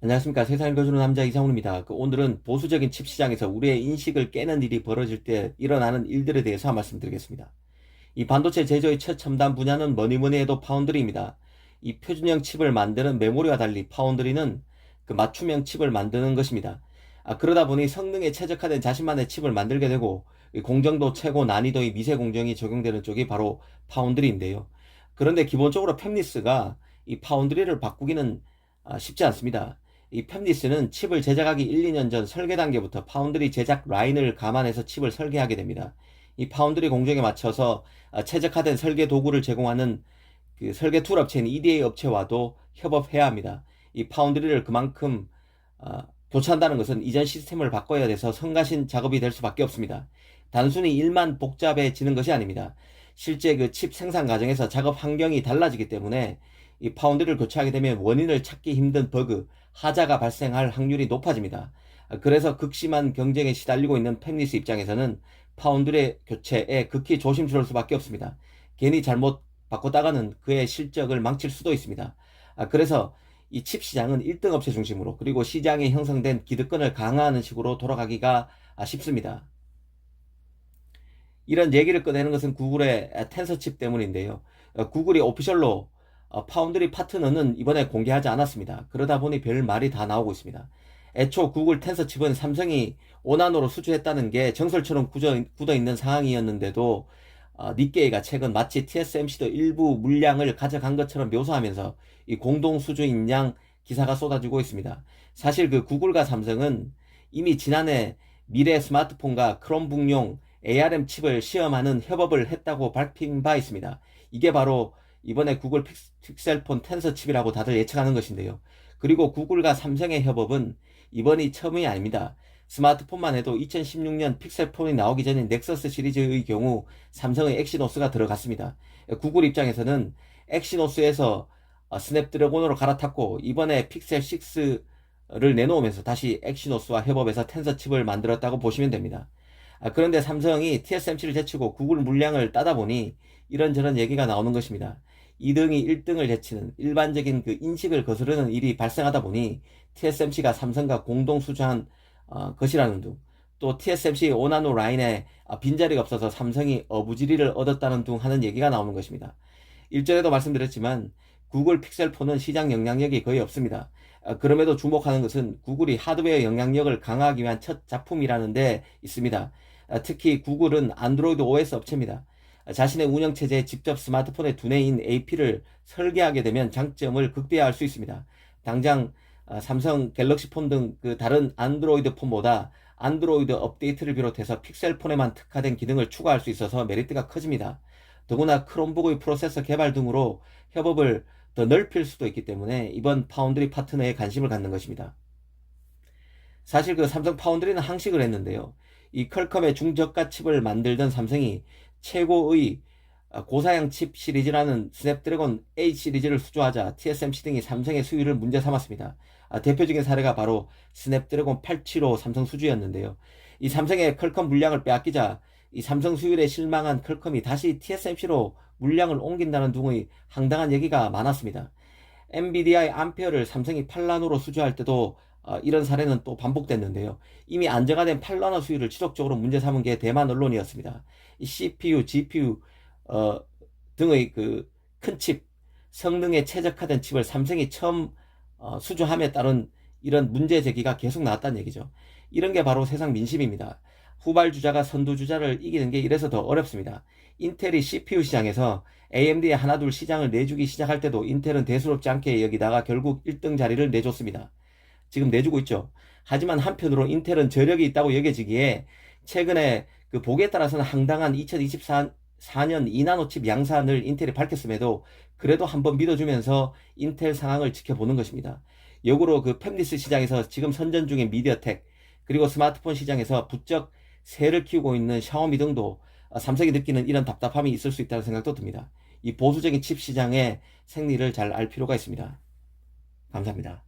안녕하십니까. 세상을 거주는 남자 이상훈입니다. 오늘은 보수적인 칩 시장에서 우리의 인식을 깨는 일이 벌어질 때 일어나는 일들에 대해서 말씀드리겠습니다. 이 반도체 제조의 최첨단 분야는 뭐니 해도 파운드리입니다. 이 표준형 칩을 만드는 메모리와 달리 파운드리는 그 맞춤형 칩을 만드는 것입니다. 그러다 보니 성능에 최적화된 자신만의 칩을 만들게 되고 이 공정도 최고 난이도의 미세 공정이 적용되는 쪽이 바로 파운드리인데요. 그런데 기본적으로 팹리스가 이 파운드리를 바꾸기는 쉽지 않습니다. 이 팹리스는 칩을 제작하기 1, 2년 전 설계 단계부터 파운드리 제작 라인을 감안해서 칩을 설계하게 됩니다. 이 파운드리 공정에 맞춰서 최적화된 설계 도구를 제공하는 그 설계 툴 업체인 EDA 업체와도 협업해야 합니다. 이 파운드리를 그만큼 교체한다는 것은 이전 시스템을 바꿔야 돼서 성가신 작업이 될 수밖에 없습니다. 단순히 일만 복잡해지는 것이 아닙니다. 실제 그 칩 생산 과정에서 작업 환경이 달라지기 때문에 이 파운드리를 교체하게 되면 원인을 찾기 힘든 버그, 하자가 발생할 확률이 높아집니다. 그래서 극심한 경쟁에 시달리고 있는 팹리스 입장에서는 파운드리 교체에 극히 조심스러울 수밖에 없습니다. 괜히 잘못 바꿨다가는 그의 실적을 망칠 수도 있습니다. 그래서 이 칩 시장은 1등 업체 중심으로 그리고 시장에 형성된 기득권을 강화하는 식으로 돌아가기가 쉽습니다. 이런 얘기를 꺼내는 것은 구글의 텐서 칩 때문인데요. 구글이 오피셜로 파운드리 파트너는 이번에 공개하지 않았습니다. 그러다 보니 별 말이 다 나오고 있습니다. 애초 구글 텐서 칩은 삼성이 5나노로 수주했다는 게 정설처럼 굳어 있는 상황이었는데도 니케이가 최근 마치 TSMC도 일부 물량을 가져간 것처럼 묘사하면서 이 공동 수주인 양 기사가 쏟아지고 있습니다. 사실 그 구글과 삼성은 이미 지난해 미래 스마트폰과 크롬북용 ARM 칩을 시험하는 협업을 했다고 밝힌 바 있습니다. 이게 바로 이번에 구글 픽셀폰 텐서 칩이라고 다들 예측하는 것인데요. 그리고 구글과 삼성의 협업은 이번이 처음이 아닙니다. 스마트폰만 해도 2016년 픽셀폰이 나오기 전인 넥서스 시리즈의 경우 삼성의 엑시노스가 들어갔습니다. 구글 입장에서는 엑시노스에서 스냅드래곤으로 갈아탔고 이번에 픽셀 6를 내놓으면서 다시 엑시노스와 협업해서 텐서 칩을 만들었다고 보시면 됩니다. 그런데 삼성이 TSMC를 제치고 구글 물량을 따다 보니 이런저런 얘기가 나오는 것입니다. 2등이 1등을 제치는 일반적인 그 인식을 거스르는 일이 발생하다 보니 TSMC가 삼성과 공동 수주한 것이라는 등, 또 TSMC 5나노 라인에 빈자리가 없어서 삼성이 어부지리를 얻었다는 등 하는 얘기가 나오는 것입니다. 일전에도 말씀드렸지만 구글 픽셀4는 시장 영향력이 거의 없습니다. 그럼에도 주목하는 것은 구글이 하드웨어 영향력을 강화하기 위한 첫 작품이라는 데 있습니다. 특히 구글은 안드로이드 OS 업체입니다. 자신의 운영체제에 직접 스마트폰의 두뇌인 AP를 설계하게 되면 장점을 극대화할 수 있습니다. 당장 삼성 갤럭시 폰 등 그 다른 안드로이드 폰보다 안드로이드 업데이트를 비롯해서 픽셀폰에만 특화된 기능을 추가할 수 있어서 메리트가 커집니다. 더구나 크롬북의 프로세서 개발 등으로 협업을 더 넓힐 수도 있기 때문에 이번 파운드리 파트너에 관심을 갖는 것입니다. 사실 그 삼성 파운드리는 항식을 했는데요. 이 퀄컴의 중저가 칩을 만들던 삼성이 최고의 고사양 칩 시리즈라는 스냅드래곤 8 시리즈를 수주하자 TSMC 등이 삼성의 수율을 문제 삼았습니다. 대표적인 사례가 바로 스냅드래곤 875 삼성 수주였는데요. 이 삼성의 퀄컴 물량을 빼앗기자 이 삼성 수율에 실망한 퀄컴이 다시 TSMC로 물량을 옮긴다는 등의 황당한 얘기가 많았습니다. 엔비디아의 암페어를 삼성이 8나노로 수주할 때도 이런 사례는 또 반복됐는데요. 이미 안정화된 8나노 수율을 지속적으로 문제 삼은 게 대만 언론이었습니다. 이 CPU, GPU 등의 그 큰 칩, 성능에 최적화된 칩을 삼성이 처음 수주함에 따른 이런 문제 제기가 계속 나왔다는 얘기죠. 이런 게 바로 세상 민심입니다. 후발주자가 선두주자를 이기는 게 이래서 더 어렵습니다. 인텔이 CPU 시장에서 AMD에 하나둘 시장을 내주기 시작할 때도 인텔은 대수롭지 않게 여기다가 결국 1등 자리를 내줬습니다. 지금 내주고 있죠. 하지만 한편으로 인텔은 저력이 있다고 여겨지기에 최근에 그 보기에 따라서는 황당한 2024년 2나노 칩 양산을 인텔이 밝혔음에도 그래도 한번 믿어주면서 인텔 상황을 지켜보는 것입니다. 역으로 그 팹리스 시장에서 지금 선전 중인 미디어텍 그리고 스마트폰 시장에서 부쩍 세를 키우고 있는 샤오미 등도 삼성이 느끼는 이런 답답함이 있을 수 있다는 생각도 듭니다. 이 보수적인 칩 시장의 생리를 잘 알 필요가 있습니다. 감사합니다.